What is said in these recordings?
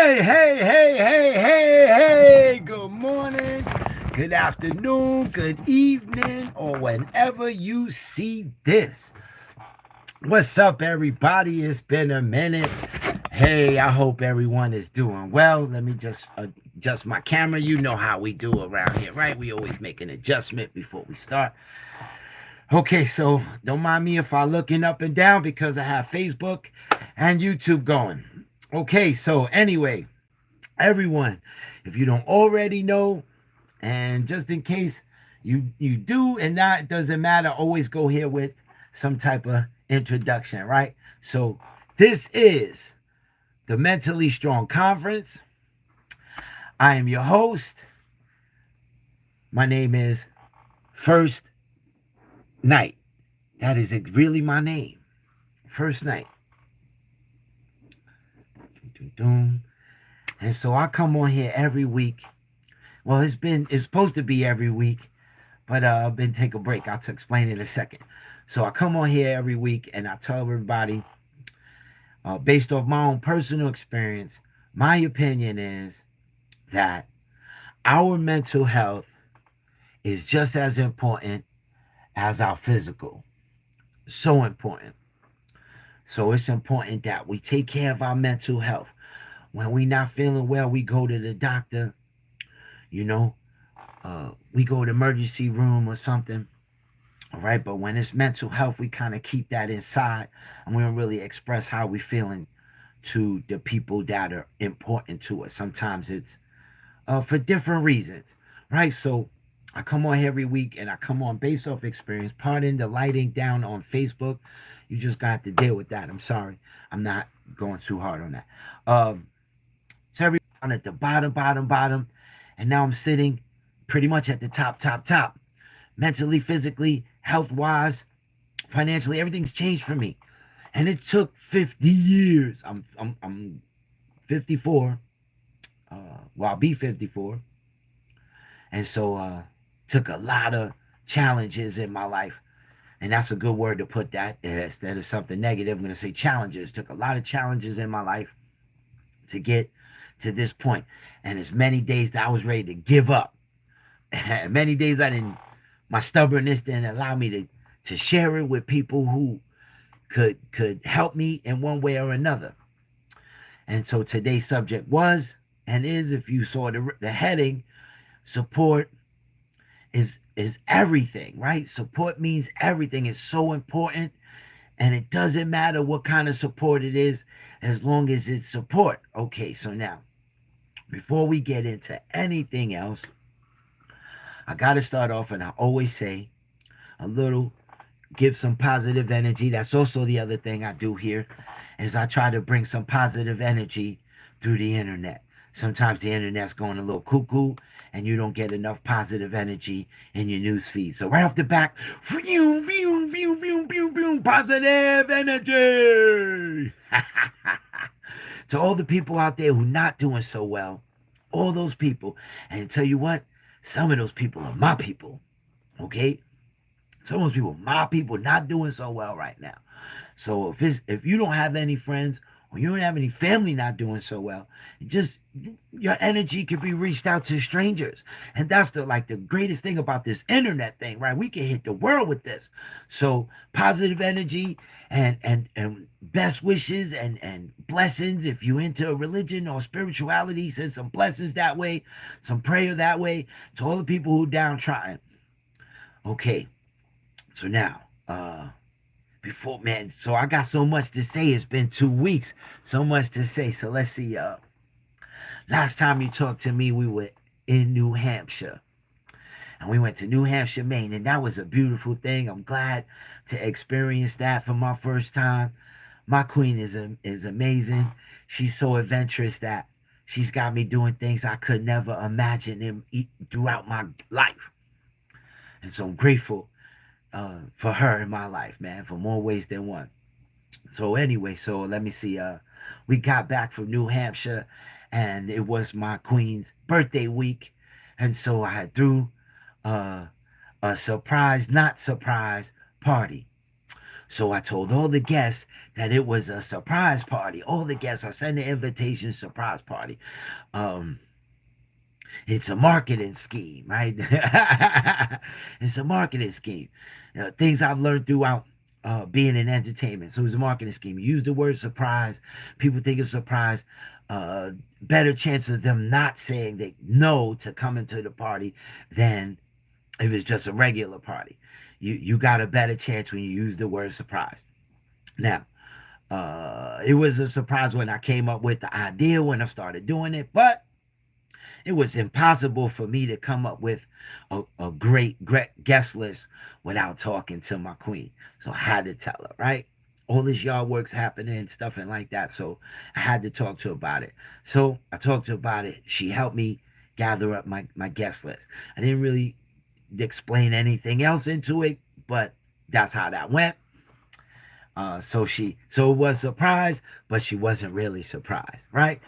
Hey. Good morning, good afternoon, good evening, or whenever you see this. What's up, everybody? It's been a minute. Hey, I hope everyone is doing well. Let me just adjust my camera. You know how we do around here, right? We always make an adjustment before we start. Okay, so don't mind me if I'm looking up and down because I have Facebook and YouTube going. Okay, so anyway, everyone, if you don't already know, and just in case you do and not, it doesn't matter, always go here with some type of introduction, right? So this is the Mentally Strong Conference. I am your host. My name is First Night. That is really my name. First Night. And so I come on here every week. Well, it's supposed to be every week, but I've been take a break. I'll explain in a second. So I come on here every week and I tell everybody, based off my own personal experience, my opinion is that our mental health is just as important as our physical. So important. So it's important that we take care of our mental health. When we not feeling well, we go to the doctor. You know, we go to the emergency room or something. All right, but when it's mental health, we kind of keep that inside, and we don't really express how we feeling to the people that are important to us. Sometimes it's for different reasons, right? So I come on here every week, and I come on based off experience. Pardon the lighting down on Facebook. You just got to deal with that. I'm sorry. I'm not going too hard on that. So everyone at the bottom, and now I'm sitting pretty much at the top. Mentally, physically, health wise, financially, everything's changed for me. And it took 50 years. I'm 54. Well, I'll be 54. And so took a lot of challenges in my life. And that's a good word to put that instead of something negative. I'm going to say challenges. Took a lot of challenges in my life to get to this point. And as many days that I was ready to give up. Many days I didn't, my stubbornness didn't allow me to share it with people who could help me in one way or another. And so today's subject was and is, if you saw the heading, support is everything, right? Support means everything. It's so important, and it doesn't matter what kind of support it is as long as it's support. Okay, so now before we get into anything else, I got to start off, and I always say a little, give some positive energy. That's also the other thing I do here is I try to bring some positive energy through the internet. Sometimes the internet's going a little cuckoo and you don't get enough positive energy in your news feed. So right off the back, positive energy. To all the people out there who are not doing so well, all those people, and tell you what, some of those people are my people. Okay? Some of those people, my people, not doing so well right now. So if you don't have any friends or you don't have any family not doing so well, just your energy could be reached out to strangers. And that's the greatest thing about this internet thing, right? We can hit the world with this. So positive energy and best wishes and blessings. If you into religion or spirituality, send some blessings that way, some prayer that way to all the people who downtrodden. Okay. So now, before, man, so I got so much to say. It's been 2 weeks, so much to say. So let's see. Last time you talked to me, we were in New Hampshire, and we went to New Hampshire, Maine, and that was a beautiful thing. I'm glad to experience that for my first time. My queen is amazing. She's so adventurous that she's got me doing things I could never imagine throughout my life, and so I'm grateful for her in my life, man, for more ways than one. So anyway, so let me see. We got back from New Hampshire, and it was my queen's birthday week, and so I threw uh, a surprise, not surprise party. So I told all the guests that it was a surprise party. All the guests, I sent an invitation surprise party. Um, it's a marketing scheme, right? It's a marketing scheme. Things I've learned throughout being in entertainment. So it's a marketing scheme. Use the word surprise. People think it's surprise. Uh, Better chance of them not saying they no to coming to the party than if it's just a regular party. You got a better chance when you use the word surprise. Now, it was a surprise when I came up with the idea when I started doing it, but it was impossible for me to come up with a great guest list without talking to my queen. So I had to tell her, right? All this yard work's happening, stuff and like that. So I had to talk to her about it. So I talked to her about it. She helped me gather up my guest list. I didn't really explain anything else into it, but that's how that went. So it was a surprise, but she wasn't really surprised, right?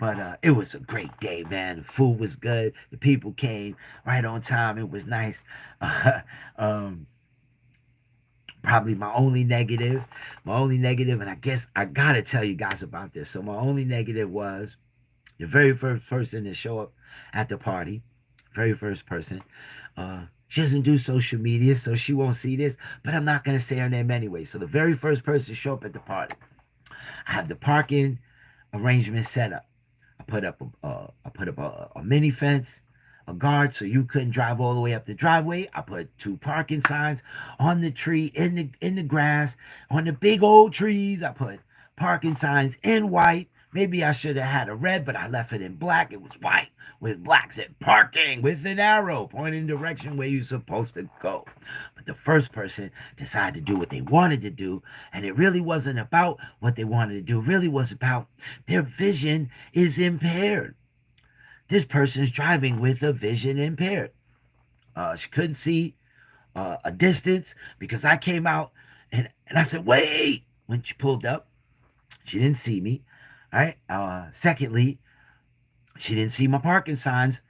But it was a great day, man. The food was good. The people came right on time. It was nice. Uh, um, Probably my only negative, and I guess I gotta tell you guys about this. So my only negative was the very first person to show up at the party, very first person. She doesn't do social media, so she won't see this, but I'm not going to say her name anyway. So the very first person to show up at the party, I have the parking arrangement set up. I put up a mini fence, a guard, so you couldn't drive all the way up the driveway. I put two parking signs on the tree, in the grass, on the big old trees. I put parking signs in white. Maybe I should have had a red, but I left it in black. It was white with black said parking with an arrow pointing in the direction where you're supposed to go. But the first person decided to do what they wanted to do, and it really wasn't about what they wanted to do. It really was about their vision is impaired. This person is driving with a vision impaired. She couldn't see a distance because I came out and I said, wait. When she pulled up, she didn't see me. All right. Secondly, she didn't see my parking signs,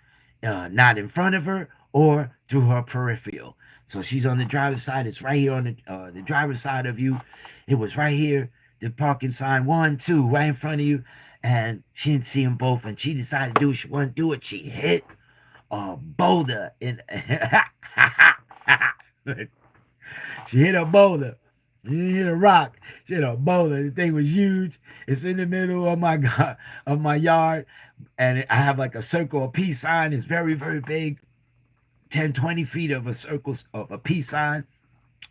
not in front of her or through her peripheral. So she's on the driver's side. It's right here on the driver's side of you. It was right here. The parking sign, one, two, right in front of you. And she didn't see them both. And she decided to do what she wanted to do. It. She hit a boulder in. She hit a boulder. She didn't hit a rock. She hit a boulder. The thing was huge. It's in the middle of my yard, and I have like a circle, a peace sign. It's very very big, 10, 20 feet of a circle of a peace sign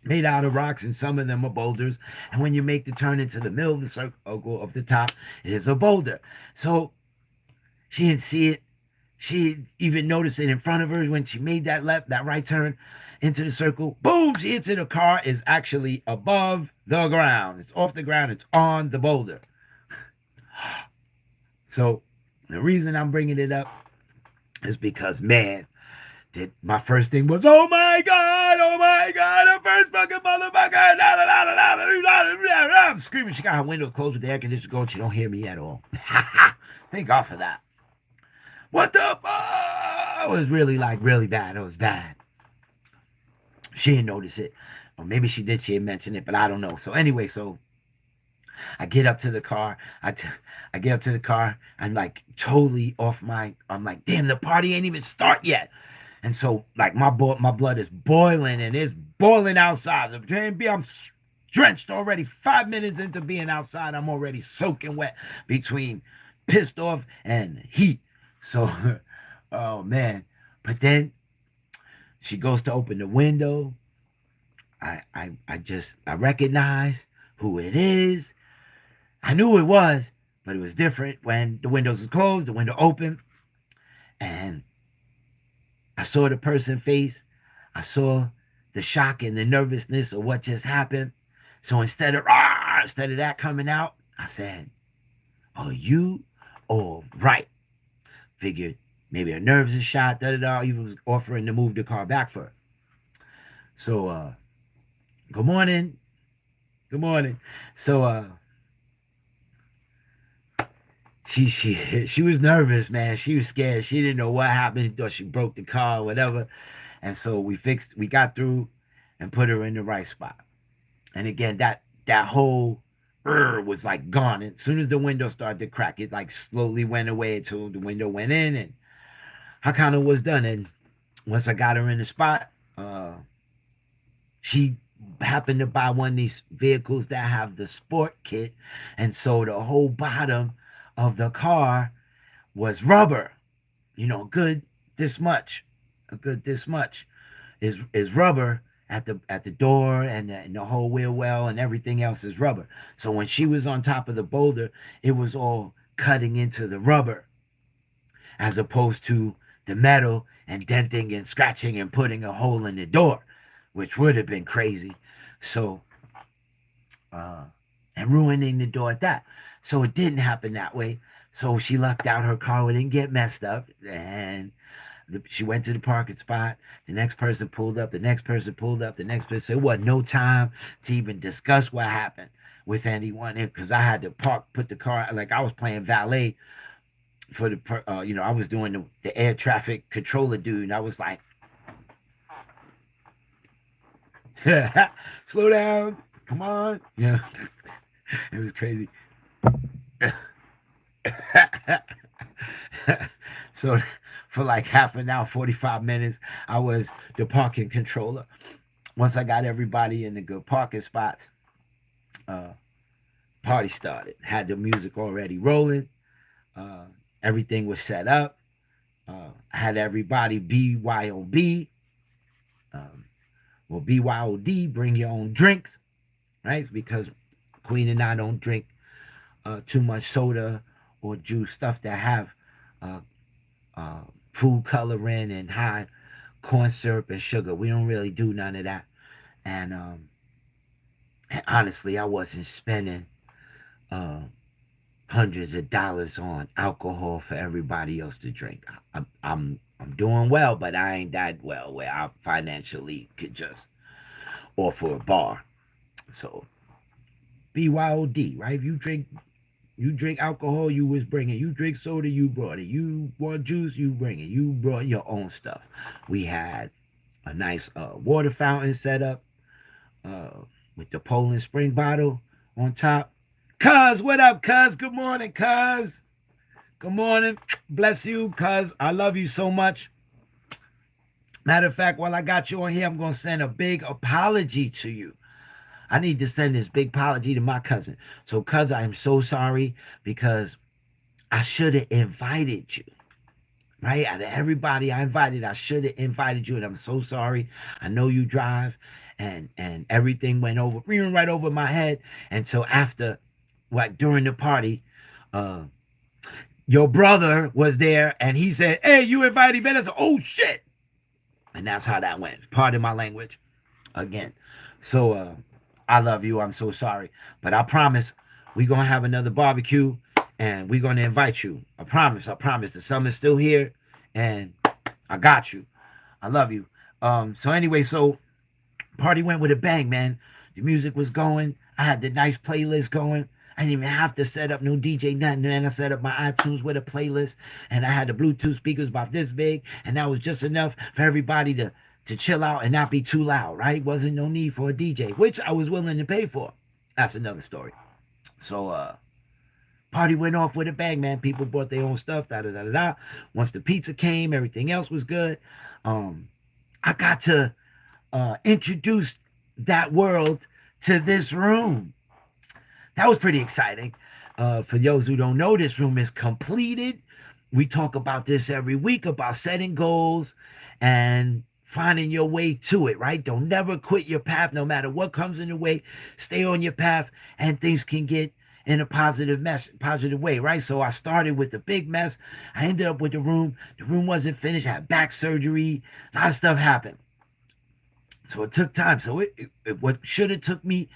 made out of rocks, and some of them are boulders. And when you make the turn into the middle of the circle of the top, it is a boulder. So she didn't see it. She even noticed it in front of her when she made that right turn into the circle. Boom! She hits it. A car is actually above the ground. It's off the ground. It's on the boulder. So the reason I'm bringing it up is because, man, my first thing was, oh my God, the first fucking motherfucker. I'm screaming. She got her window closed with the air conditioner going. She don't hear me at all. Thank God for that. What the fuck? It was really really bad. It was bad. She didn't notice it. Or maybe she did. She didn't mention it, but I don't know. So anyway, so I get up to the car. I get up to the car. I'm like totally off I'm like, damn, the party ain't even start yet. And so like my blood is boiling and it's boiling outside. I'm drenched already. 5 minutes into being outside, I'm already soaking wet between pissed off and heat. So, oh man. But then she goes to open the window. I recognize who it is. I knew who it was, but it was different when the windows was closed, the window opened, and I saw the person's face. I saw the shock and the nervousness of what just happened. So instead of that coming out, I said, "Are you all right?" Figured maybe her nerves is shot. Even was offering to move the car back for her. So good morning. Good morning. So she was nervous, man. She was scared. She didn't know what happened. She thought she broke the car or whatever. And so we got through and put her in the right spot. And again, that whole was like gone. And as soon as the window started to crack, it like slowly went away until the window went in, and I kind of was done. And once I got her in the spot, she happened to buy one of these vehicles that have the sport kit, and so the whole bottom of the car was rubber. Good this much, a good this much is rubber at the door, and the whole wheel well and everything else is rubber. So when she was on top of the boulder, it was all cutting into the rubber as opposed to the metal and denting and scratching and putting a hole in the door, which would have been crazy. So uh, and ruining the door at that. So it didn't happen that way. So she lucked out her car didn't get messed up, and she went to the parking spot. The next person pulled up. The next person pulled up. The next person. It wasn't no time to even discuss what happened with anyone because I had to put the car like I was playing valet for the. I was doing the air traffic controller dude. And I was like, slow down, come on. Yeah, it was crazy. So for like half an hour, 45 minutes, I was the parking controller. Once I got everybody in the good parking spots, uh, party started. Had the music already rolling. Uh, Everything was set up. Had everybody BYOB. Um, well, BYOD, bring your own drinks, right? Because Queen and I don't drink too much soda or juice, stuff that have uh, uh, food coloring and high corn syrup and sugar. We don't really do none of that. And honestly, I wasn't spending uh, hundreds of dollars on alcohol for everybody else to drink. I'm doing well, but I ain't that well where I financially could just offer a bar. So BYOD, right? If you drink alcohol, you was bringing. You drink soda, you brought it. You want juice, you bring it. You brought your own stuff. We had a nice water fountain set up uh, with the Poland Spring bottle on top. Cuz, what up, cuz? Good morning, cuz. Good morning. Bless you, cuz. I love you so much. Matter of fact, while I got you on here, I'm going to send a big apology to you. I need to send this big apology to my cousin. So, cuz, I am so sorry because I should have invited you. Right? Out of everybody I invited, I should have invited you. And I'm so sorry. I know you drive and everything went over, even right over my head until after, like during the party, uh, your brother was there and he said, "Hey, you invited me." I said, "Oh shit." And that's how that went. Pardon my language again. So I love you. I'm so sorry. But I promise we're gonna have another barbecue and we're gonna invite you. I promise, I promise. The summer's still here and I got you. I love you. So anyway, so party went with a bang, man. The music was going. I had the nice playlist going. I didn't even have to set up no DJ nothing. And I set up my iTunes with a playlist, and I had the Bluetooth speakers about this big, and that was just enough for everybody to chill out and not be too loud, right? Wasn't no need for a DJ, which I was willing to pay for. That's another story. So party went off with a bang, man. People brought their own stuff, da da da da da. Once the pizza came, everything else was good. I got to introduce that world to this room. That was pretty exciting. For those who don't know, this room is completed. We talk about this every week about setting goals and finding your way to it, right? Don't never quit your path no matter what comes in the way. Stay on your path and things can get in a positive way, right? So I started with the big mess. I ended up with the room. The room wasn't finished. I had back surgery. A lot of stuff happened. So it took time. So what should have took me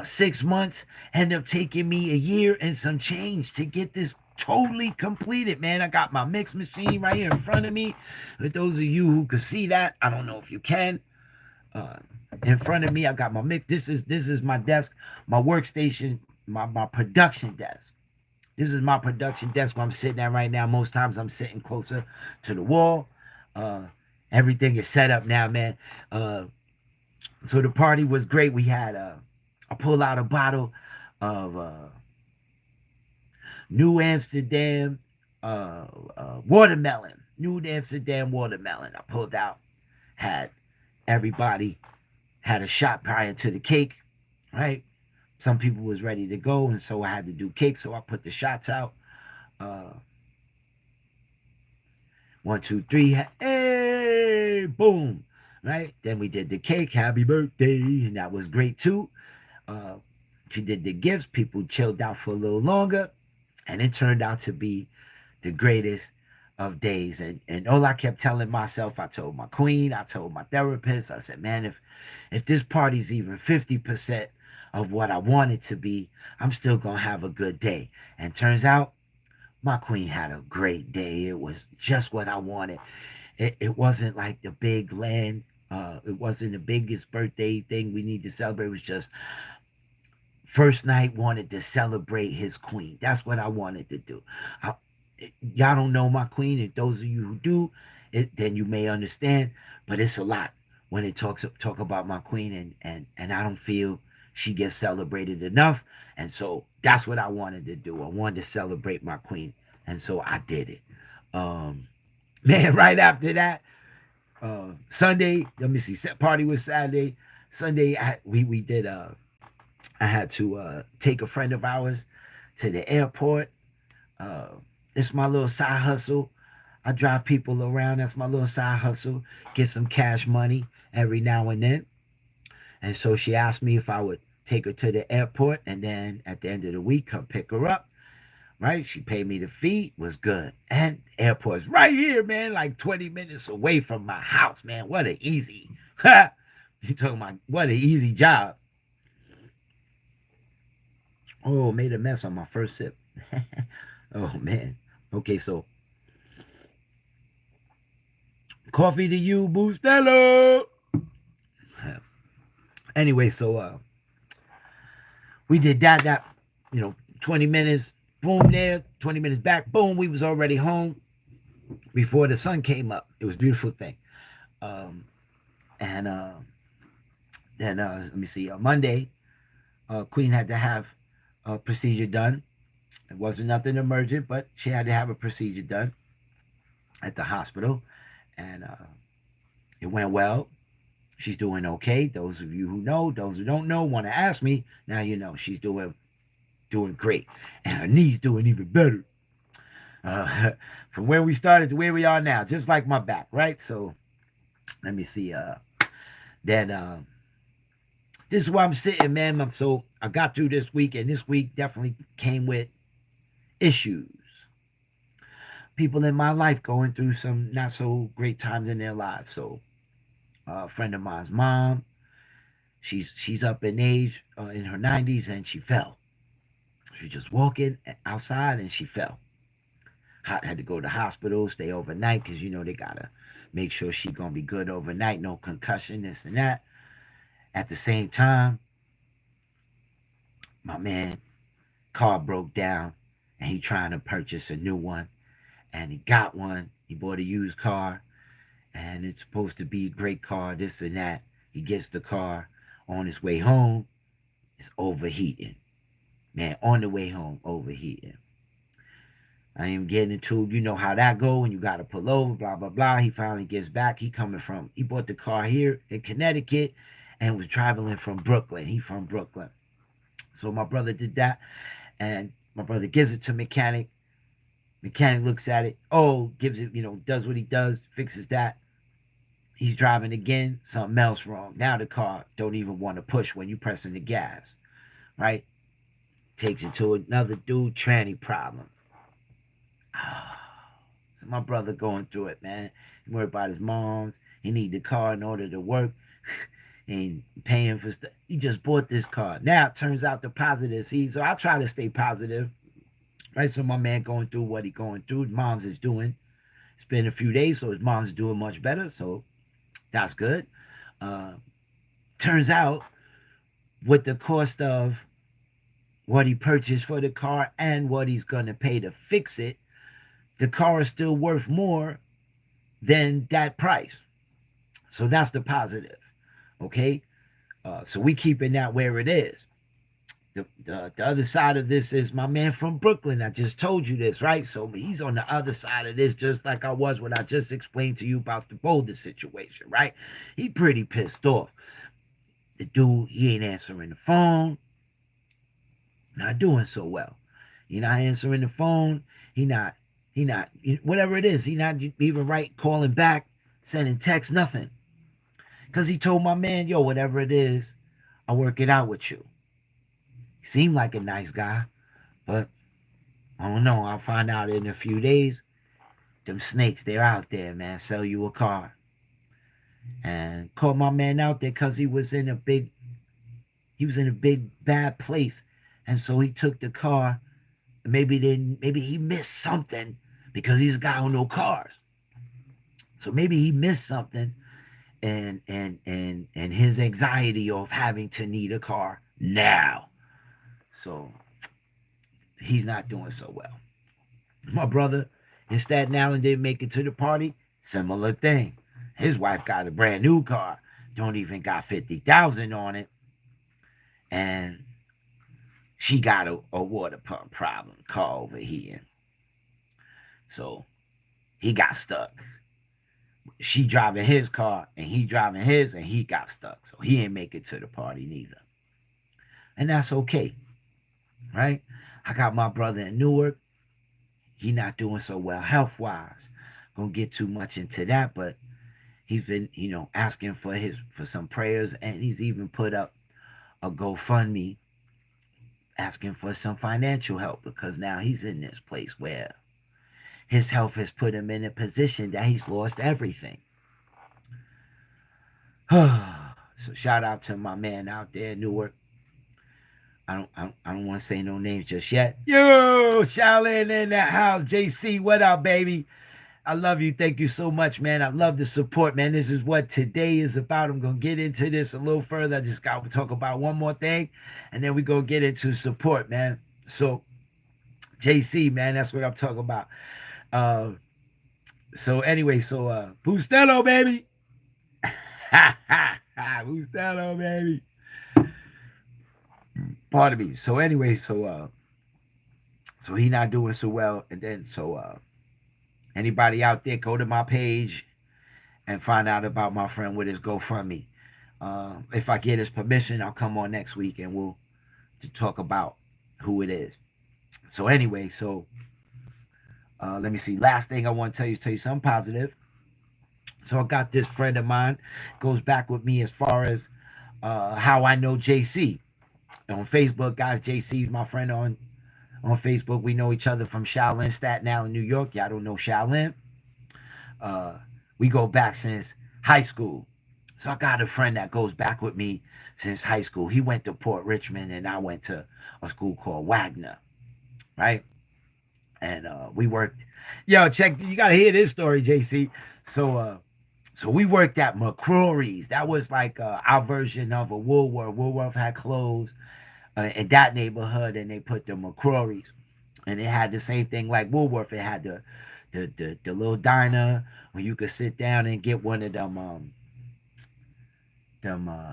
6 months ended up taking me a year and some change to get this totally completed, man. I got my mix machine right here in front of me. For those of you who can see that, I don't know if you can. Uh, in front of me, I got my mix. This is my desk, my workstation, my production desk. This is my production desk where I'm sitting at right now. Most times I'm sitting closer to the wall. Uh, Everything is set up now, man. So the party was great. We had I pull out a bottle of New Amsterdam watermelon. New Amsterdam watermelon. I pulled out, had everybody had a shot prior to the cake, right? Some people was ready to go, and so I had to do cake. So I put the shots out. Uh, 1, 2, 3, hey, boom, right? Then we did the cake, happy birthday, and that was great too. Uh, she did the gifts. People chilled out for a little longer, and it turned out to be the greatest of days. And all I kept telling myself, I told my queen, I told my therapist, I said, man, if this party's even 50% of what I want it to be, I'm still gonna have a good day. And turns out my queen had a great day. It was just what I wanted. It wasn't like the big land. It wasn't the biggest birthday thing we need to celebrate. It was just first night wanted to celebrate his queen. That's what I wanted to do. I, y'all don't know my queen, and those of you who do, then you may understand. But it's a lot when it talk about my queen, and I don't feel she gets celebrated enough. And so that's what I wanted to do. I wanted to celebrate my queen, and so I did it. Um, man, right after that, Sunday, let me see, party was Saturday. Sunday, we did. I had to take a friend of ours to the airport. Uh, it's my little side hustle. I drive people around. That's my little side hustle. Get some cash money every now and then. And so she asked me if I would take her to the airport and then at the end of the week come pick her up. Right? She paid me the fee. Was good. And the airport's right here, man. Like 20 minutes away from my house, man. What an easy. You talking about what an easy job. Oh, made a mess on my first sip. Oh man. Okay, so coffee to you, Bustelo. Anyway, so we did that. 20 minutes, boom there. 20 minutes back, boom. We was already home before the sun came up. It was a beautiful thing. Um, and then let me see. Monday, Queen had to have a procedure done. It wasn't nothing emergent, but she had to have a procedure done at the hospital, and it went well. She's doing okay. Those of you who know, those who don't know, want to ask me. Now you know she's doing great, and her knee's doing even better. From where we started to where we are now, just like my back, right? So let me see. Then this is where I'm sitting, man. So I got through this week, and this week definitely came with issues. People in my life going through some not so great times in their lives. So a friend of mine's mom, she's up in age, in her 90s, and she fell. She was just walking outside and she fell. Had to go to the hospital, stay overnight because they gotta make sure she's gonna be good overnight, no concussion, this and that. At the same time, my man car broke down and he trying to purchase a new one, and he got one. He bought a used car, and it's supposed to be a great car, this and that. He gets the car on his way home, it's overheating. Man, on the way home, overheating. I ain't getting into, how that go when you gotta pull over, blah blah blah. He finally gets back. He bought the car here in Connecticut and was traveling from Brooklyn. He from Brooklyn. So my brother did that, and my brother gives it to mechanic. Mechanic looks at it, gives it, does what he does, fixes that. He's driving again, something else wrong. Now the car don't even want to push when you pressing the gas, right? Takes it to another dude, tranny problem. So my brother going through it, man. He worried about his mom's. He need the car in order to work. And paying for stuff. He just bought this car. Now it turns out the positive. See, so I try to stay positive, right? So my man going through what he going through. His mom's is doing. It's been a few days, so his mom's doing much better. So that's good. Uh, Turns out with the cost of what he purchased for the car and what he's going to pay to fix it, the car is still worth more than that price. So that's the positive. Okay. So we keeping that where it is. The other side of this is my man from Brooklyn. I just told you this, right? So he's on the other side of this, just like I was when I just explained to you about the Boulder situation, right? He pretty pissed off. The dude, he ain't answering the phone, not doing so well. He not answering the phone. He not, he not, whatever it is, he not even right calling back, sending text, nothing. Because he told my man, yo, whatever it is, I'll work it out with you. He seemed like a nice guy, but I don't know. I'll find out in a few days. Them snakes, they're out there, man. Sell you a car. And caught my man out there because he was in a big bad place. And so he took the car. Maybe he missed something because he's a guy who no cars. So maybe he missed something and his anxiety of having to need a car now. So he's not doing so well. My brother in Staten Island didn't make it to the party. Similar thing. His wife got a brand new car. Don't even got 50,000 on it. And she got a water pump problem. Car over here. So he got stuck. She driving his car and he driving his and he got stuck. So he ain't make it to the party neither. And that's okay. Right? I got my brother in Newark. He not doing so well health wise. Gonna get too much into that, but he's been, asking for some prayers, and he's even put up a GoFundMe asking for some financial help because now he's in this place where his health has put him in a position that he's lost everything. So shout out to my man out there in Newark. I don't want to say no names just yet. Yo, Shaolin in the house. JC, what up, baby? I love you. Thank you so much, man. I love the support, man. This is what today is about. I'm going to get into this a little further. I just got to talk about one more thing, and then we go get into support, man. So, JC, man, that's what I'm talking about. So anyway, Bustelo, baby. Bustelo, baby. Pardon me. So anyway, so he not doing so well, and then anybody out there, go to my page and find out about my friend with his GoFundMe. If I get his permission, I'll come on next week and we'll to talk about who it is. So anyway, let me see. Last thing I want to tell you something positive. So I got this friend of mine, goes back with me as far as how I know JC. On Facebook, guys, JC is my friend on Facebook. We know each other from Shaolin, Staten Island, New York. Y'all don't know Shaolin. We go back since high school. So I got a friend that goes back with me since high school. He went to Port Richmond and I went to a school called Wagner, right? And we worked. Yo, check. You gotta hear this story, JC. So we worked at McCrory's. That was like our version of a Woolworth. Woolworth had closed in that neighborhood, and they put the McCrory's, and it had the same thing like Woolworth. It had the little diner where you could sit down and get one of them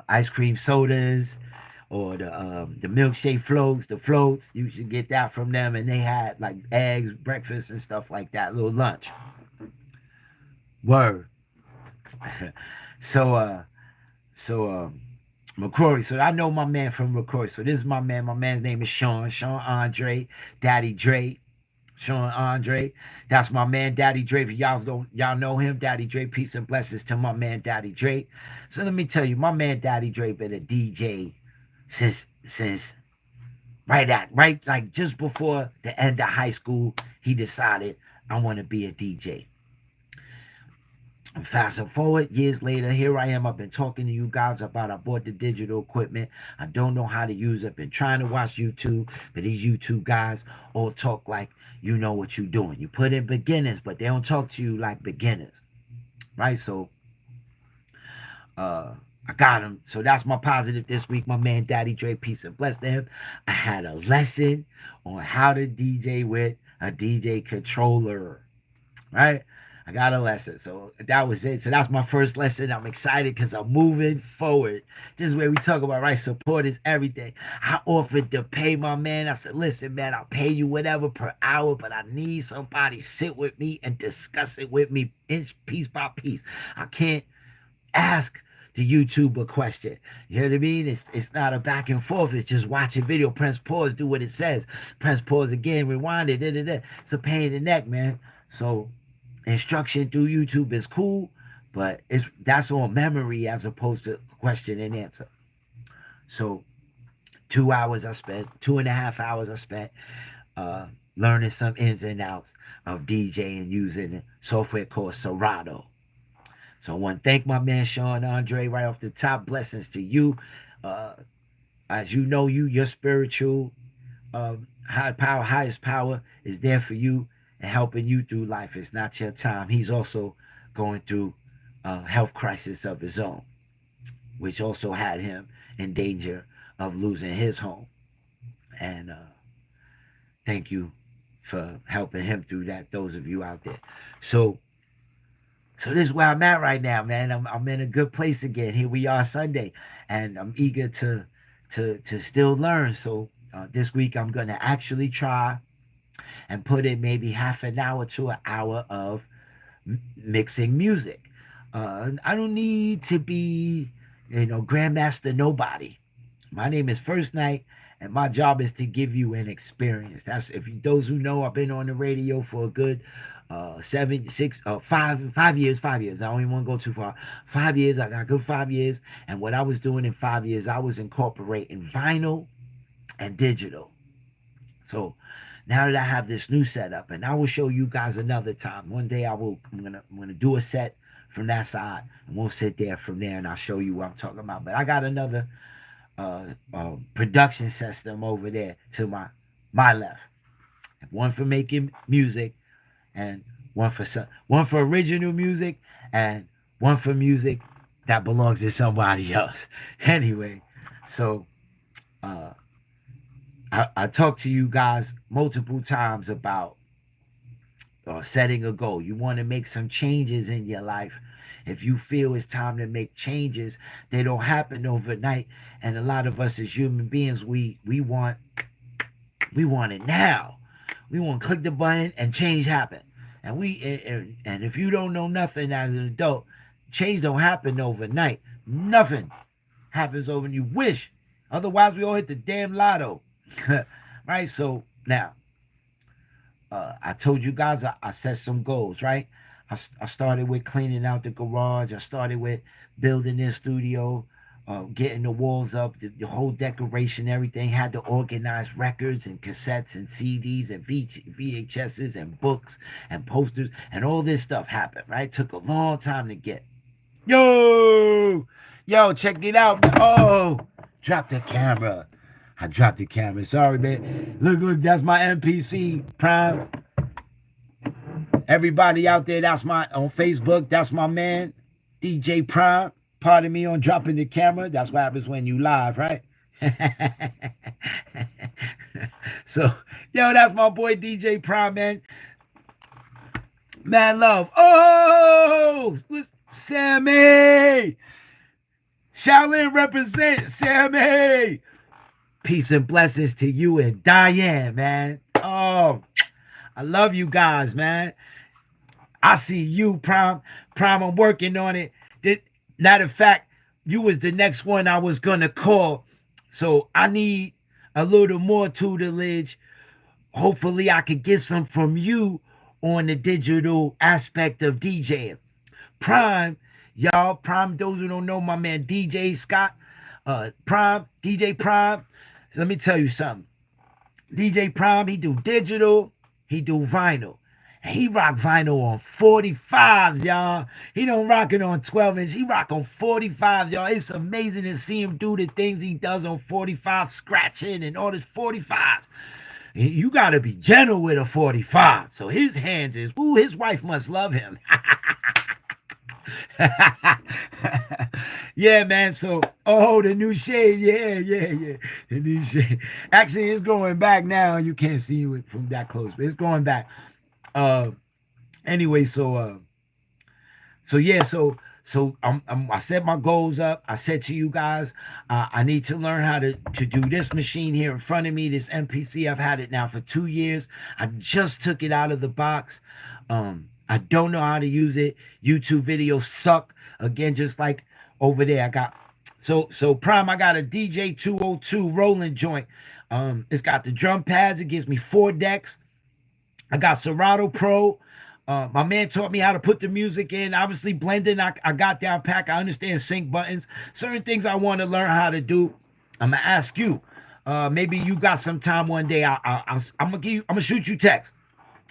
ice cream sodas or the milkshake floats, the floats. You should get that from them, and they had like eggs, breakfast, and stuff like that. Little lunch. Word. so McCrory. So I know my man from McCrory. So this is my man. My man's name is Sean Andre, Daddy Dre. Sean Andre. That's my man, Daddy Dre. If y'all know him, Daddy Dre. Peace and blessings to my man, Daddy Dre. So let me tell you, my man, Daddy Dre, been a DJ since right like just before the end of high school. He decided I want to be a DJ. And fast forward years later, here I am. I've been talking to you guys about I bought the digital equipment. I don't know how to use it. Been trying to watch YouTube, but these YouTube guys all talk like you know what you're doing. You put in beginners, but they don't talk to you like beginners, right? So I got him. So that's my positive this week. My man Daddy Dre, peace and bless to him. I had a lesson on how to DJ with a DJ controller, right? I got a lesson. So that was it. So that's my first lesson. I'm excited because I'm moving forward. This is where we talk about, right? Support is everything. I offered to pay my man. I said, listen, man, I'll pay you whatever per hour, but I need somebody sit with me and discuss it with me inch piece by piece. I can't ask the YouTuber question. You know what I mean? It's not a back and forth. It's just watch a video, press pause, do what it says, press pause again, rewind it. Da, da, da. It's a pain in the neck, man. So instruction through YouTube is cool, but that's on memory as opposed to question and answer. So 2 hours I spent, 2.5 hours I spent uh, learning some ins and outs of DJing using software called Serato. So I want to thank my man Sean Andre right off the top. Blessings to you. Uh, as you know, your spiritual high power, highest power is there for you and helping you through life. It's not your time. He's also going through a health crisis of his own, which also had him in danger of losing his home. And thank you for helping him through that. Those of you out there. So this is where I'm at right now, man. I'm in a good place again. Here we are Sunday, and I'm eager to still learn. So this week I'm gonna actually try and put in maybe half an hour to an hour of mixing music. I don't need to be, grandmaster nobody. My name is First Night, and my job is to give you an experience. That's if you, those who know, I've been on the radio for a good 5 years. 5 years. I don't even want to go too far. 5 years. I got good 5 years, and what I was doing in 5 years, I was incorporating vinyl and digital. So now that I have this new setup, and I will show you guys another time. One day I'm gonna do a set from that side, and we'll sit there from there, and I'll show you what I'm talking about. But I got another production system over there to my left. One for making music, and one for original music, and one for music that belongs to somebody else. Anyway, so uh, I talked to you guys multiple times about setting a goal. You want to make some changes in your life. If you feel it's time to make changes, they don't happen overnight. And a lot of us as human beings, we want it now. We want to click the button and change happen. And if you don't know nothing as an adult, change don't happen overnight. Nothing happens over. You wish. Otherwise, we all hit the damn lotto. Right? So now, I told you guys I set some goals, right? I started with cleaning out the garage. I started with building this studio, getting the walls up, the whole decoration, everything. Had to organize records and cassettes and CDs and VHSs and books and posters, and all this stuff happened, right? Took a long time to get. Yo, check it out. Oh, drop the camera. I dropped the camera. Sorry, man. Look, that's my MPC Prime. Everybody out there, that's my on Facebook. That's my man, DJ Prime. Pardon me on dropping the camera. That's what happens when you live, right? So, yo, that's my boy DJ Prime, man. Man, love. Oh, Sammy. Shaolin represent, Sammy. Peace and blessings to you and Diane, man. Oh, I love you guys, man. I see you, Prime. Prime, I'm working on it. Matter of fact, you was the next one I was gonna call. So I need a little more tutelage. Hopefully, I could get some from you on the digital aspect of DJing. Prime, y'all, Prime, those who don't know, my man DJ Scott, Prime, DJ Prime. So let me tell you something. DJ Prime, he do digital, he do vinyl. And he rock vinyl on 45s, y'all. He don't rock it on 12 inch. He rock on 45s, y'all. It's amazing to see him do the things he does on 45, scratching and all this 45s. You got to be gentle with a 45. So his hands is, ooh, his wife must love him. Yeah, man. So, oh, the new shade. Yeah. The new shade. Actually, it's going back now. You can't see it from that close, but it's going back. Uh, anyway, so So yeah, so I set my goals up. I said to you guys, I need to learn how to do this machine here in front of me, this MPC. I've had it now for 2 years. I just took it out of the box. I don't know how to use it. YouTube videos suck. Again, just like over there, I got so Prime. I got a DJ 202 rolling joint. It's got the drum pads. It gives me 4 decks. I got Serato Pro. My man taught me how to put the music in. Obviously, blending, I got down pack. I understand sync buttons. Certain things I want to learn how to do. I'm gonna ask you. Maybe you got some time one day. I'm gonna give you. I'm gonna shoot you text.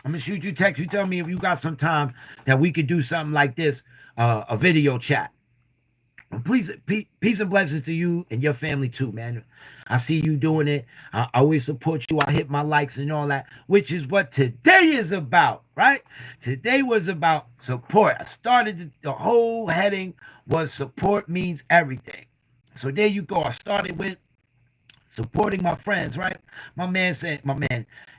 I'm gonna shoot you text. You tell me if you got some time that we could do something like this, a video chat. Please, peace and blessings to you and your family too, man. I see you doing it. I always support you. I hit my likes and all that, which is what today is about, right? Today was about support. I started the whole heading was support means everything. So there you go. I started with supporting my friends, right? My man said,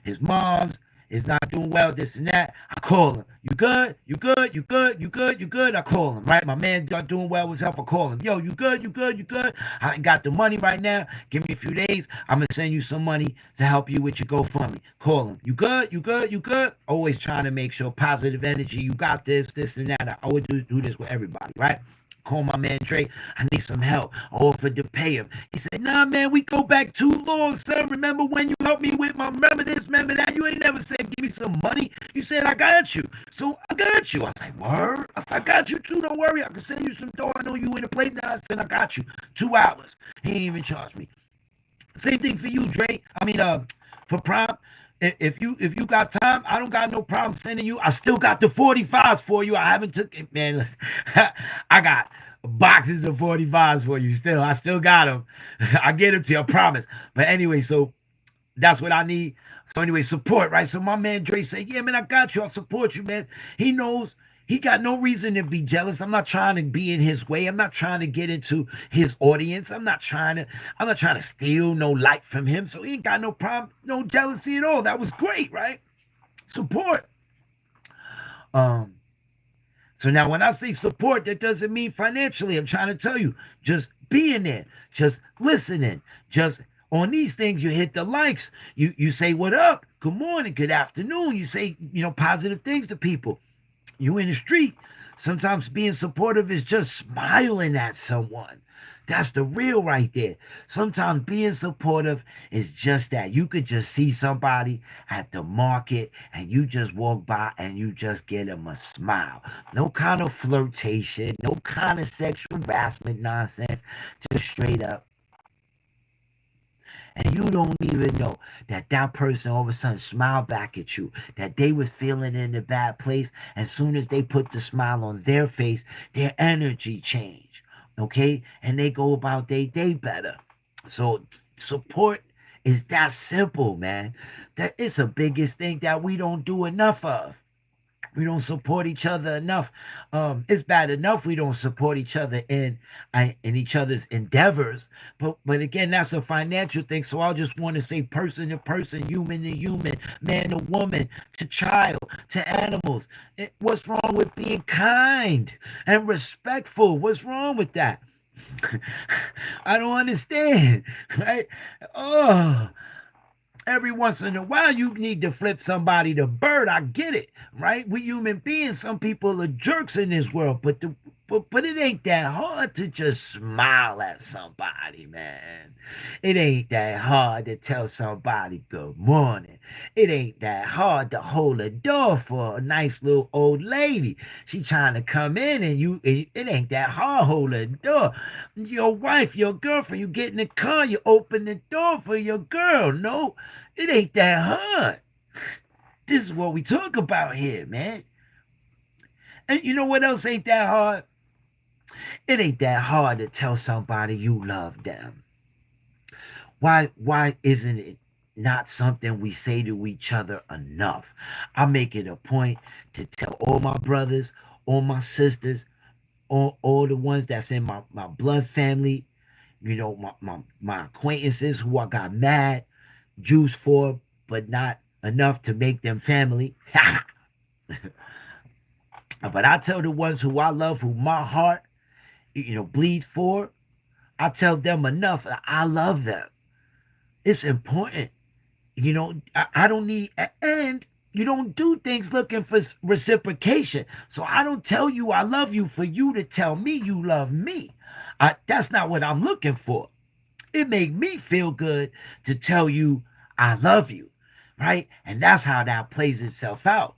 his mom's is not doing well, this and that. I call him. You good? You good? You good? You good? You good? I call him, right? My man not doing well with help. I call him. Yo, you good? You good? You good? I ain't got the money right now. Give me a few days. I'm going to send you some money to help you with your GoFundMe. Call him. You good? You good? You good? Always trying to make sure positive energy. You got this, this, and that. I always do this with everybody, right? Call my man Dre. I need some help. I offered to pay him. He said, nah, man, we go back too long, son. Remember when you helped me with my, remember this, remember that? You ain't never said, give me some money. You said, I got you. So I got you. I was like, word? I said, I got you too. Don't worry. I can send you some dough. I know you in a place now. I said, I got you. 2 hours. He ain't even charged me. Same thing for you, Dre. I mean, for Prime. If you got time, I don't got no problem sending you. I still got the 45s for you. I haven't took it, man. I got boxes of 45s for you still. I still got them. I get them to you, I promise. But anyway, so that's what I need. So anyway, support, right? So my man Dre said, yeah, man, I got you. I'll support you, man. He knows he got no reason to be jealous. I'm not trying to be in his way. I'm not trying to get into his audience. I'm not trying to steal no light from him. So he ain't got no problem, no jealousy at all. That was great, right? Support. Um, so now when I say support, that doesn't mean financially. I'm trying to tell you, just being there, just listening, just on these things, you hit the likes. You say what up, good morning, good afternoon. You say, positive things to people. You in the street, sometimes being supportive is just smiling at someone. That's the real right there. Sometimes being supportive is just that. You could just see somebody at the market and you just walk by and you just get them a smile. No kind of flirtation, no kind of sexual harassment nonsense. Just straight up, and you don't even know that that person all of a sudden smiled back at you, that they was feeling in a bad place. As soon as they put the smile on their face, their energy change, okay, and they go about their day better. So support is that simple, man. That it's the biggest thing that we don't do enough of. We don't support each other enough. It's bad enough we don't support each other in each other's endeavors, but again, that's a financial thing. So I just want to say, person to person, human to human, man to woman, to child, to animals. What's wrong with being kind and respectful? What's wrong with that? I don't understand, right? Oh, every once in a while you need to flip somebody the bird. I get it, right? We human beings, some people are jerks in this world, but it ain't that hard to just smile at somebody, man. It ain't that hard to tell somebody good morning. It ain't that hard to hold a door for a nice little old lady. She trying to come in and it ain't that hard hold a door. Your wife, your girlfriend, you get in the car, you open the door for your girl. No, it ain't that hard. This is what we talk about here, man. And you know what else ain't that hard? It ain't that hard to tell somebody you love them. Why isn't it not something we say to each other enough? I make it a point to tell all my brothers, all my sisters, all the ones that's in my blood family, my acquaintances who I got mad juice for, but not enough to make them family. But I tell the ones who I love, who my heart, bleeds for, I tell them enough that I love them. It's important. I don't need, and you don't do things looking for reciprocation. So I don't tell you I love you for you to tell me you love me. That's not what I'm looking for. It made me feel good to tell you I love you, right? And that's how that plays itself out.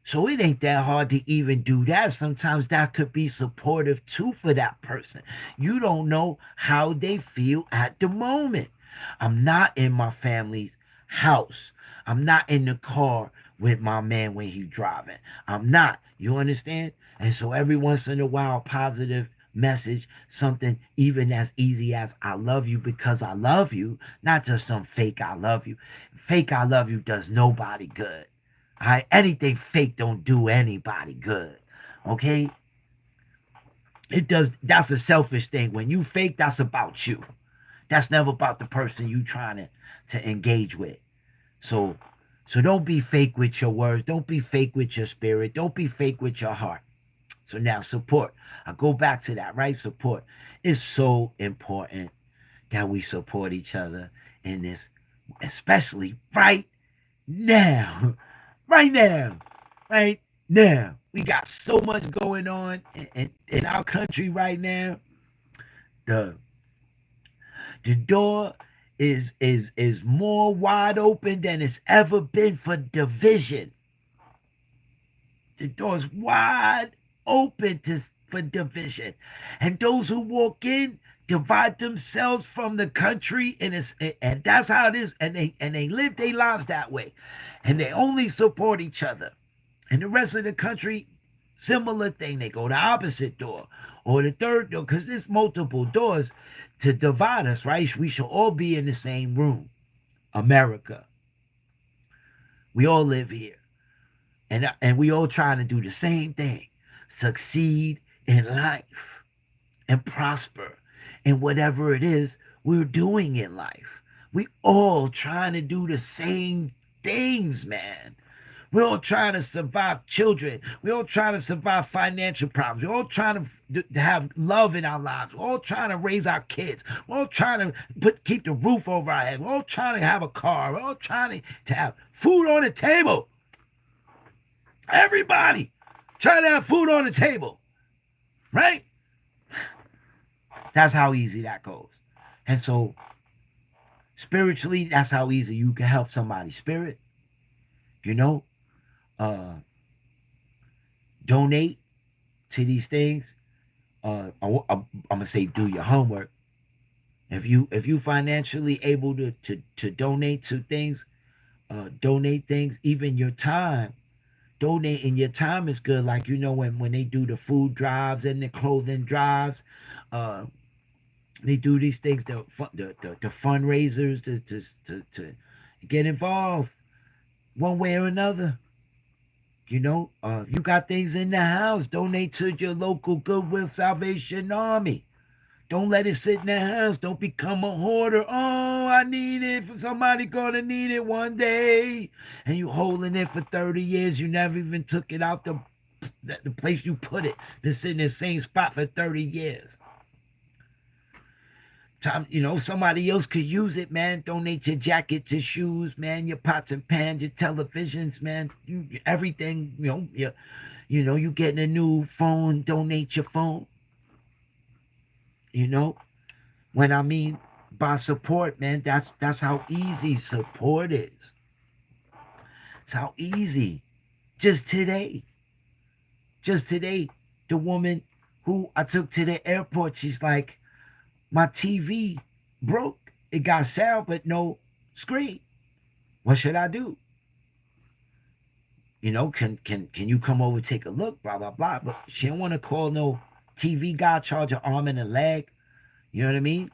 So it ain't that hard to even do that. Sometimes that could be supportive too for that person. You don't know how they feel at the moment. I'm not in my family's house. I'm not in the car with my man when he's driving. I'm not. You understand? And so every once in a while, positive message, something even as easy as I love you because I love you, not just some fake I love you. Fake I love you does nobody good. All right, anything fake don't do anybody good. Okay, it does. That's a selfish thing. When you fake, that's about you. That's never about the person you trying to engage with. So, so don't be fake with your words. Don't be fake with your spirit. Don't be fake with your heart. So now support. I go back to that, right? Support. It's so important that we support each other in this, especially right now. Right now. Right now. We got so much going on in our country right now. The the door is more wide open than it's ever been for division. The door's wide open for division. And those who walk in divide themselves from the country, and that's how it is, and they live their lives that way. And they only support each other. And the rest of the country, similar thing. They go the opposite door or the third door because there's multiple doors to divide us, right? We should all be in the same room. America. We all live here. And we all trying to do the same thing. Succeed in life and prosper in whatever it is we're doing in life. We all trying to do the same things, man. We're all trying to survive children. We're all trying to survive financial problems. We're all trying to have love in our lives. We're all trying to raise our kids. We're all trying to keep the roof over our head. We're all trying to have a car. We're all trying to have food on the table. Everybody trying to have food on the table. Right? That's how easy that goes. And so, spiritually, that's how easy you can help somebody's spirit. You know, donate to these things. I'm gonna say do your homework. If you financially able to donate to things, donate things, even your time. Donating your time is good. Like when they do the food drives and the clothing drives, uh, they do these things. The fundraisers to get involved one way or another. You got things in the house. Donate to your local Goodwill Salvation Army. Don't let it sit in the house. Don't become a hoarder. Oh, I need it. Somebody gonna need it one day. And you holding it for 30 years. You never even took it out the place you put it. Been sitting in the same spot for 30 years. Somebody else could use it, man. Donate your jackets, your shoes, man, your pots and pans, your televisions, man. Everything, you getting a new phone, donate your phone. You know, when I mean by support, man, that's how easy support is. It's how easy. Just today, just today, the woman who I took to the airport, she's like, my TV broke. It got sound but no screen. What should I do? Can you come over take a look? Blah blah blah. But she don't want to call no TV guy, charge an arm and a leg. You know what I mean?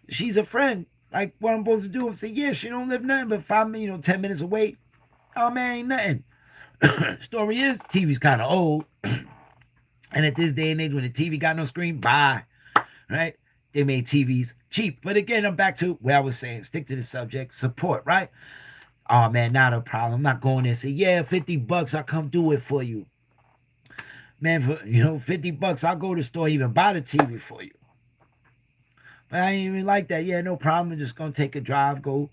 She's a friend. Like what I'm supposed to do? I'm say, yeah, she don't live nothing but 10 minutes away. Oh man, ain't nothing. Story is, TV's kind of old, and at this day and age, when the TV got no screen, bye. Right? They made TVs cheap. But again, I'm back to where I was saying, stick to the subject, support, right? Oh man, not a problem. I'm not going there and say, yeah, $50, I'll come do it for you. Man, for $50, I'll go to the store, even buy the TV for you. But I ain't even like that. Yeah, no problem. I'm just gonna take a drive, go,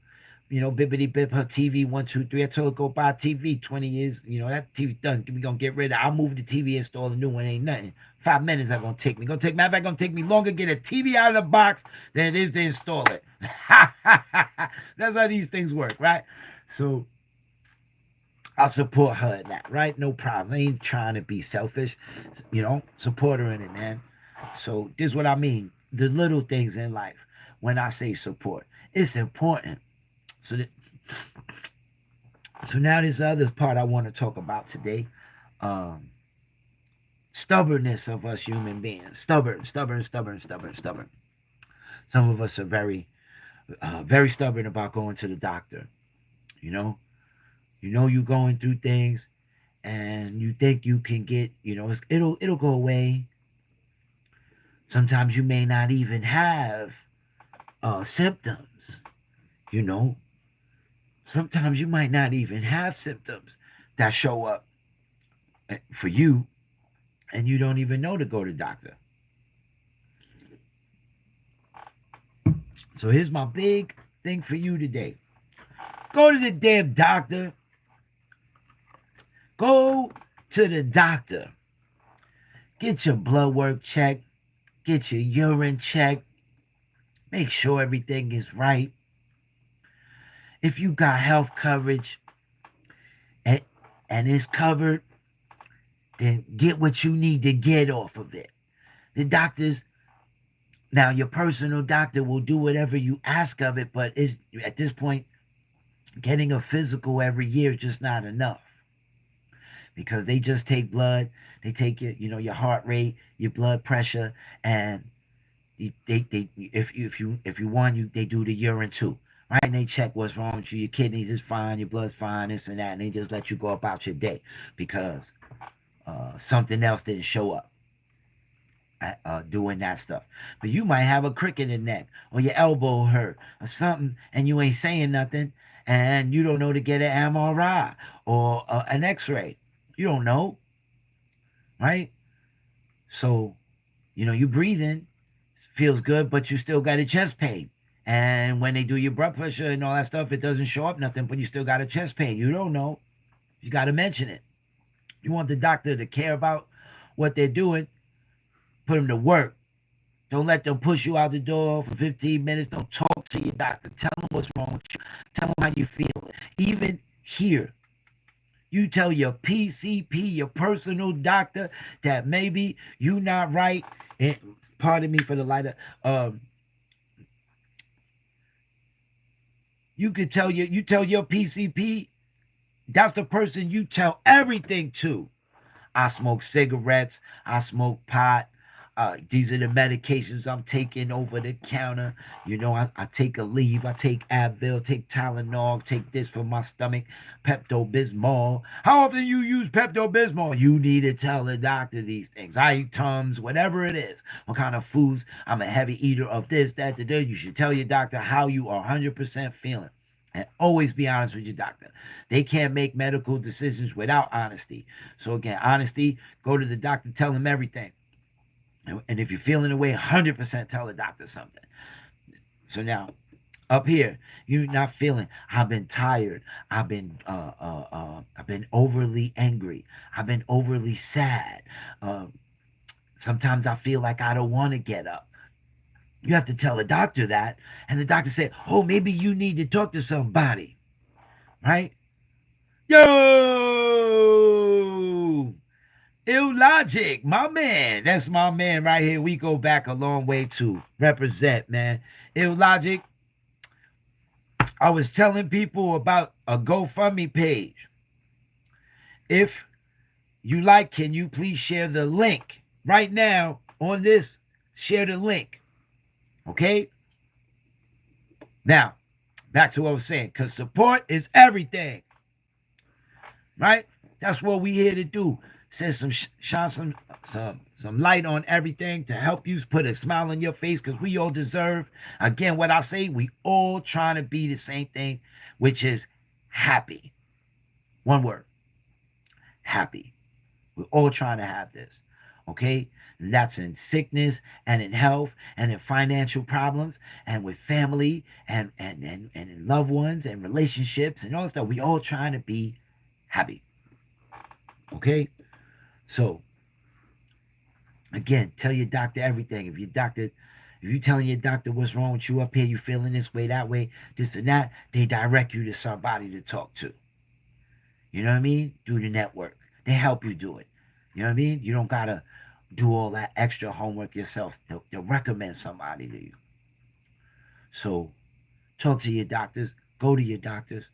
bibbity bip her TV 1, 2, 3. I told her go buy a TV. 20 years, that TV done. We gonna get rid of it. I'll move the TV, install a new one. Ain't nothing. 5 minutes are gonna take me. Matter of fact, gonna take me longer to get a TV out of the box than it is to install it. That's how these things work, right? So I'll support her in that, right? No problem. I ain't trying to be selfish, support her in it, man. So this is what I mean. The little things in life. When I say support, it's important. So that, so now this other part I want to talk about today. Um, Stubbornness of us human beings. Stubborn, stubborn, stubborn, stubborn, stubborn. Some of us are very stubborn about going to the doctor. You know, you're going through things, and you think you can get, it'll go away. Sometimes you may not even have symptoms. You know, sometimes you might not even have symptoms that show up for you, and you don't even know to go to the doctor. So here's my big thing for you today. Go to the damn doctor. Go to the doctor. Get your blood work checked. Get your urine checked. Make sure everything is right. If you got health coverage and, it's covered, then get what you need to get off of it. The doctors, now your personal doctor will do whatever you ask of it, but at this point, getting a physical every year is just not enough. Because they just take blood, they take your heart rate, your blood pressure, and if you want, they do the urine too, right? And they check what's wrong with you. Your kidneys is fine, your blood's fine, this and that, and they just let you go about your day because something else didn't show up doing that stuff. But you might have a crick in the neck, or your elbow hurt, or something, and you ain't saying nothing, and you don't know to get an MRI or an X-ray. You don't know, right? So, you breathing feels good, but you still got a chest pain. And when they do your blood pressure and all that stuff, it doesn't show up nothing, but you still got a chest pain. You don't know. You got to mention it. You want the doctor to care about what they're doing. Put them to work. Don't let them push you out the door for 15 minutes. Don't talk to your doctor. Tell them what's wrong with you. Tell them how you feel. Even here, you tell your PCP, your personal doctor, that maybe you not right. And pardon me for the lighter. You could tell you tell your PCP. That's the person you tell everything to. I smoke cigarettes. I smoke pot. These are the medications I'm taking over the counter. I take a leave. I take Advil, take Tylenol, take this for my stomach, Pepto-Bismol. How often you use Pepto-Bismol? You need to tell the doctor these things. I eat Tums, whatever it is. What kind of foods? I'm a heavy eater of this, that, that. You should tell your doctor how you are 100% feeling. And always be honest with your doctor. They can't make medical decisions without honesty. So again, honesty, go to the doctor, tell him everything. And if you're feeling away, 100% tell the doctor something. So now, up here, you're not feeling. I've been tired. I've been overly angry. I've been overly sad. Sometimes I feel like I don't want to get up. You have to tell the doctor that, and the doctor said, "Oh, maybe you need to talk to somebody," right? Yo, Illogic, my man. That's my man right here. We go back a long way to represent, man. Illogic. I was telling people about a GoFundMe page. If you like, can you please share the link right now on this? Share the link. Okay? Now, back to what I was saying, because support is everything. Right? That's what we here to do. Send shine some light on everything to help you put a smile on your face, because we all deserve, again, what I say, we all trying to be the same thing, which is happy. One word. Happy. We're all trying to have this. Okay? And that's in sickness and in health and in financial problems and with family and in loved ones and relationships and all that stuff. We all trying to be happy. Okay? So again, tell your doctor everything. If you telling your doctor what's wrong with you up here, you feeling this way, that way, this and that, they direct you to somebody to talk to. You know what I mean? Do the network. They help you do it. You know what I mean? You don't gotta do all that extra homework yourself. They'll recommend somebody to you. So talk to your doctors. Go to your doctors.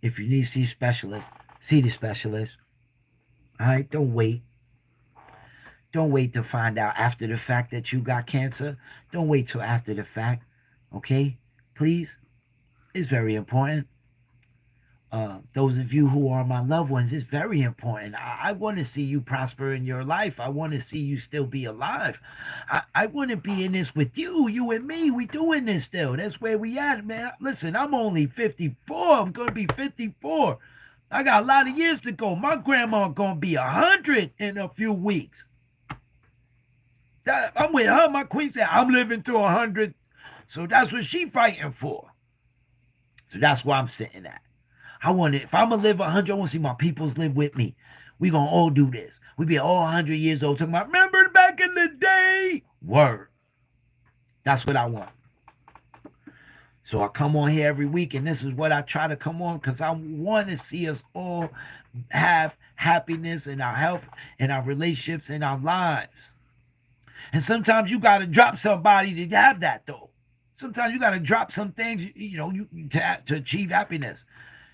If you need to see specialists, see the specialist. All right. Don't wait. Don't wait to find out after the fact that you got cancer. Don't wait till after the fact. Okay? Please. It's very important. Those of you who are my loved ones, it's very important. I want to see you prosper in your life. I want to see you still be alive. I want to be in this with you, you and me. We doing this still. That's where we at, man. Listen, I'm only 54. I'm going to be 54. I got a lot of years to go. My grandma going to be 100 in a few weeks. I'm with her. My queen said, I'm living to 100. So that's what she fighting for. So that's where I'm sitting at. If I'm gonna live 100, I want to see my peoples live with me. We gonna all do this. We be all 100 years old talking about, remember back in the day? Word. That's what I want. So I come on here every week, and this is what I try to come on because I want to see us all have happiness in our health, in our relationships, in our lives. And sometimes you got to drop somebody to have that, though. Sometimes you got to drop some things, to achieve happiness.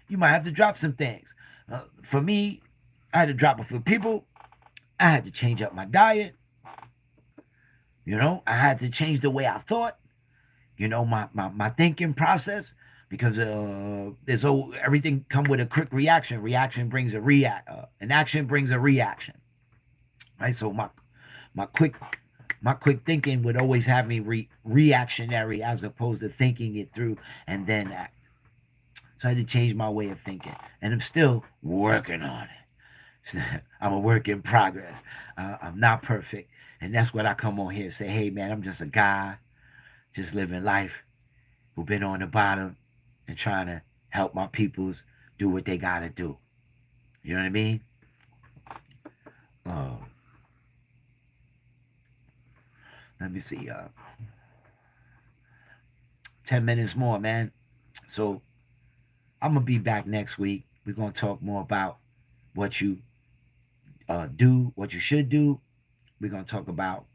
You might have to drop some things. For me, I had to drop a few people. I had to change up my diet. I had to change the way I thought. My thinking process, because everything come with a quick reaction. Reaction brings an action brings a reaction. Right. So my quick thinking would always have me reactionary as opposed to thinking it through and then act. So I had to change my way of thinking, and I'm still working on it. I'm a work in progress. I'm not perfect, and that's what I come on here and say. Hey, man, I'm just a guy, just living life, who been on the bottom and trying to help my peoples do what they gotta do. You know what I mean? Uh, Let me see. 10 minutes more, man. So I'm gonna be back next week. We're gonna talk more about what you do, what you should do. We're gonna talk about.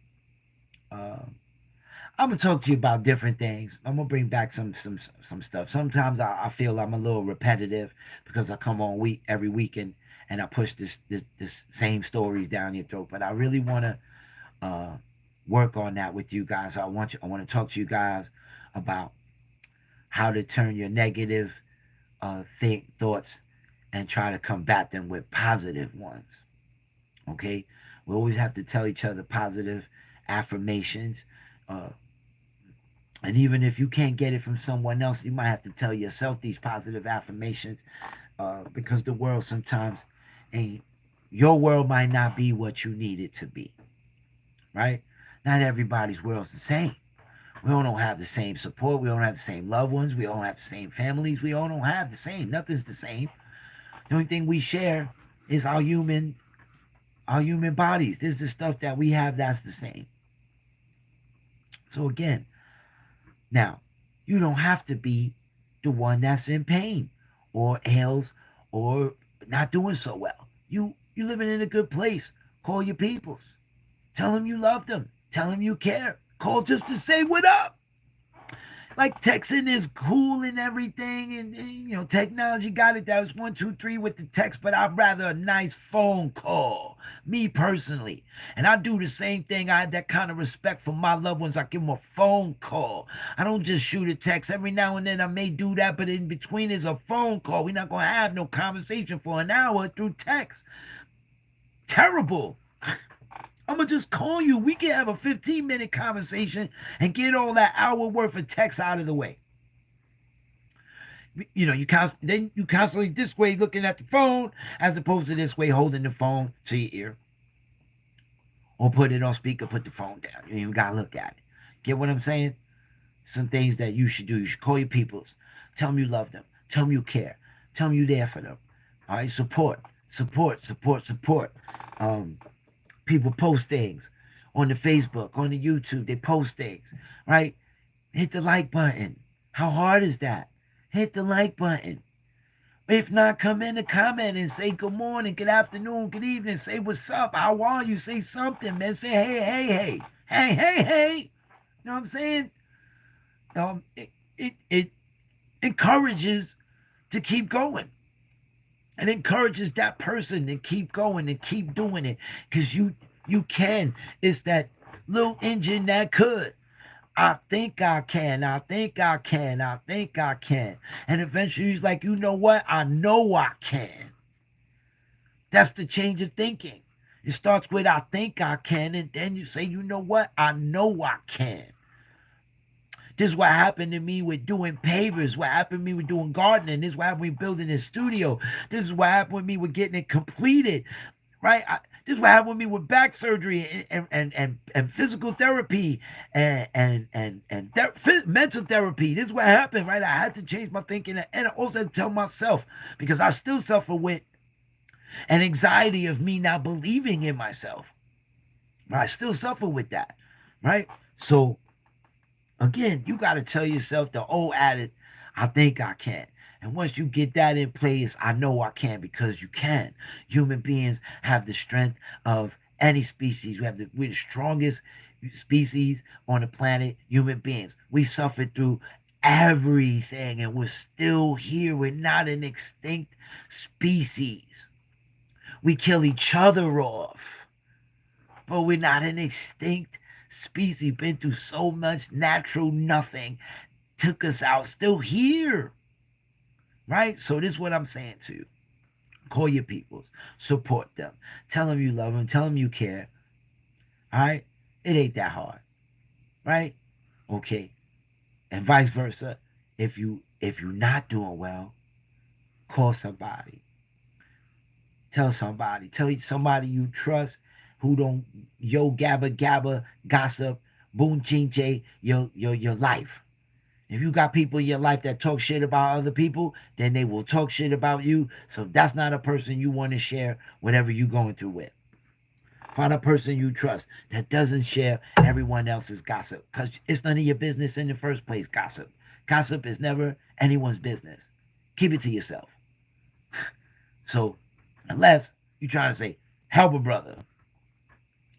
Uh, I'm gonna talk to you about different things. I'm gonna bring back some stuff. Sometimes I feel I'm a little repetitive because I come on every week and I push this same stories down your throat. But I really wanna uh, work on that with you guys. I want to talk to you guys about how to turn your negative thoughts and try to combat them with positive ones. Okay, we always have to tell each other positive affirmations. Uh, and even if you can't get it from someone else, you might have to tell yourself these positive affirmations because the world sometimes ain't. Your world might not be what you need it to be, right? Not everybody's world's the same. We all don't have the same support. We don't have the same loved ones. We all don't have the same families. We all don't have the same. Nothing's the same. The only thing we share is our human bodies. This is the stuff that we have that's the same. So again, now you don't have to be the one that's in pain or ails or not doing so well. You living in a good place. Call your peoples. Tell them you love them. Tell them you care. Call just to say what up. Like texting is cool and everything, and technology got it. That was 1, 2, 3 with the text, but I'd rather a nice phone call. Me personally, and I do the same thing. I have that kind of respect for my loved ones. I give them a phone call. I don't just shoot a text. Every now and then I may do that, but in between is a phone call. We're not gonna have no conversation for an hour through text. Terrible. I'm gonna just call you. We can have a 15-minute conversation and get all that hour worth of text out of the way. then you constantly this way looking at the phone as opposed to this way holding the phone to your ear or put it on speaker, put the phone down. You even gotta look at it. Get what I'm saying? Some things that you should do. You should call your peoples. Tell them you love them. Tell them you care. Tell them you're there for them. All right, support. Um, People post things on the Facebook, on the YouTube. They post things, right? Hit the like button. How hard is that? Hit the like button. If not, come in the comment and say good morning, good afternoon, good evening. Say what's up. How are you? Say something, man. Say hey. You know what I'm saying? It encourages to keep going. It encourages that person to keep going and keep doing it because you can. It's that little engine that could. I think I can. I think I can. I think I can. And eventually he's like, you know what? I know I can. That's the change of thinking. It starts with I think I can, and then you say, you know what? I know I can. This is what happened to me with doing pavers. What happened to me with doing gardening. This is what happened with building this studio. This is what happened with me with getting it completed. Right? This is what happened with me with back surgery and physical therapy and mental therapy. This is what happened, right? I had to change my thinking and I also had to tell myself because I still suffer with an anxiety of me not believing in myself. I still suffer with that, right? So again, you got to tell yourself the old adage, I think I can. And once you get that in place, I know I can because you can. Human beings have the strength of any species. We're the strongest species on the planet, human beings. We suffered through everything and we're still here. We're not an extinct species. We kill each other off, but we're not an extinct species. Been through so much natural nothing, took us out, still here. Right? So this is what I'm saying to you. Call your peoples, support them, tell them you love them, tell them you care. All right? It ain't that hard. Right? Okay. And vice versa. If you're not doing well, call somebody. Tell somebody. Tell somebody you trust who don't yo gabba gabba gossip boom ching jay your life. If you got people in your life that talk shit about other people, then they will talk shit about you. So that's not a person you want to share whatever you're going through with. Find a person you trust that doesn't share everyone else's gossip. Because it's none of your business in the first place, gossip. Gossip is never anyone's business. Keep it to yourself. So unless you're trying to say, help a brother,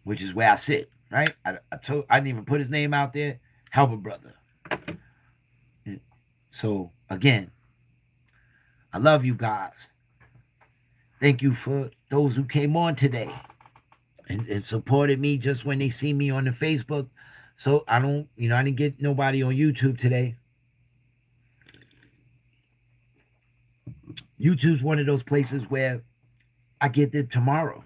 which is where I sit, right? I didn't even put his name out there. Help a brother. So again, I love you guys. Thank you for those who came on today and supported me just when they see me on the Facebook. So I didn't get nobody on YouTube today. YouTube's one of those places where I get it tomorrow.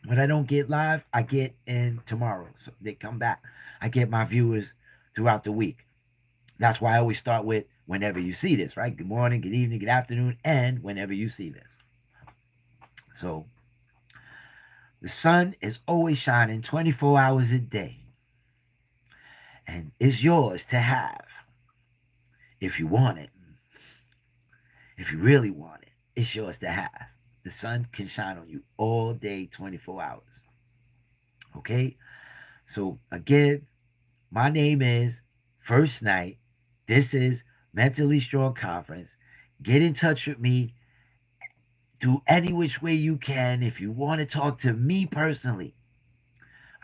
When I don't get live, I get in tomorrow. So they come back. I get my viewers throughout the week. That's why I always start with whenever you see this, right? Good morning, good evening, good afternoon, and whenever you see this. So the sun is always shining 24 hours a day. And it's yours to have if you want it. If you really want it, it's yours to have. The sun can shine on you all day, 24 hours. Okay? So again, my name is First Night. This is Mentally Strong Conference. Get in touch with me through any which way you can if you want to talk to me personally.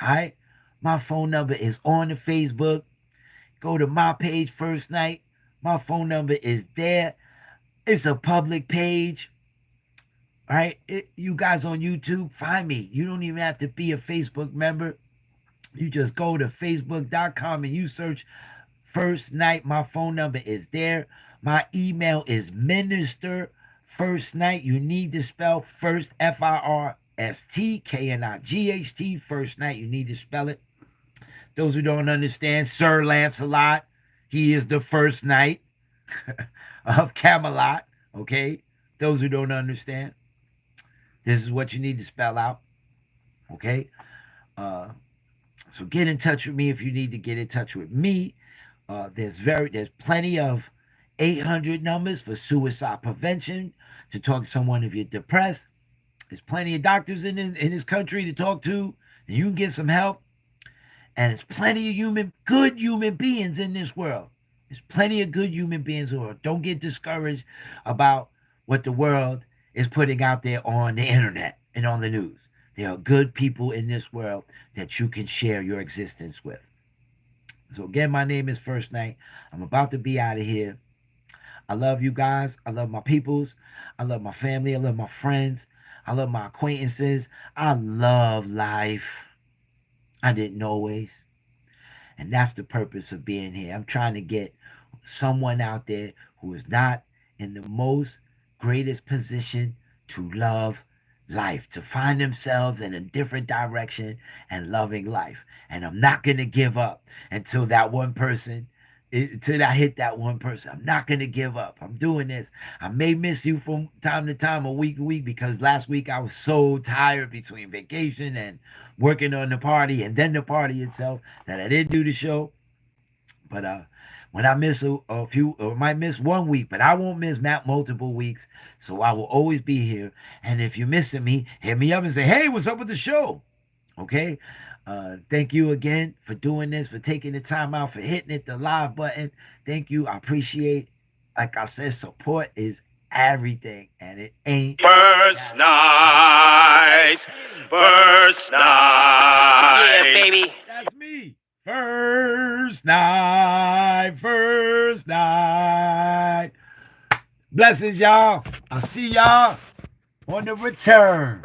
All right? My phone number is on the Facebook. Go to my page, First Night. My phone number is there. It's a public page. All right? You guys on YouTube, find me. You don't even have to be a Facebook member. You just go to facebook.com and you search First Night. My phone number is there. My email is Minister First Night. You need to spell first, FIRST, First Night. You need to spell it. Those who don't understand, Sir Lancelot, he is the first knight. of Camelot. Okay, those who don't understand, this is what you need to spell out. Okay, uh, so get in touch with me if you need to get in touch with me. There's plenty of 800 numbers for suicide prevention to talk to someone if you're depressed. There's plenty of doctors in this country to talk to, and you can get some help. And there's plenty of good human beings in this world. There's plenty of good human beings in the world. Don't get discouraged about what the world is putting out there on the internet and on the news. There are good people in this world that you can share your existence with. So again, my name is First Night. I'm about to be out of here. I love you guys. I love my peoples. I love my family. I love my friends. I love my acquaintances. I love life. I didn't always. And that's the purpose of being here. I'm trying to get someone out there who is not in the most greatest position to love life, to find themselves in a different direction and loving life. And I'm not going to give up until I hit that one person. I'm not going to give up. I'm doing this. I may miss you from time to time, a week to week, because last week I was so tired between vacation and working on the party and then the party itself that I didn't do the show. But when I miss a few, or might miss 1 week, but I won't miss multiple weeks. So I will always be here. And if you're missing me, hit me up and say, hey, what's up with the show? Okay. Thank you again for doing this, for taking the time out, for hitting it, the live button. Thank you. I appreciate, like I said, support is everything, and it ain't First night. First night. Yeah, baby. That's me. First night. First night. Blessings, y'all. I'll see y'all on the return.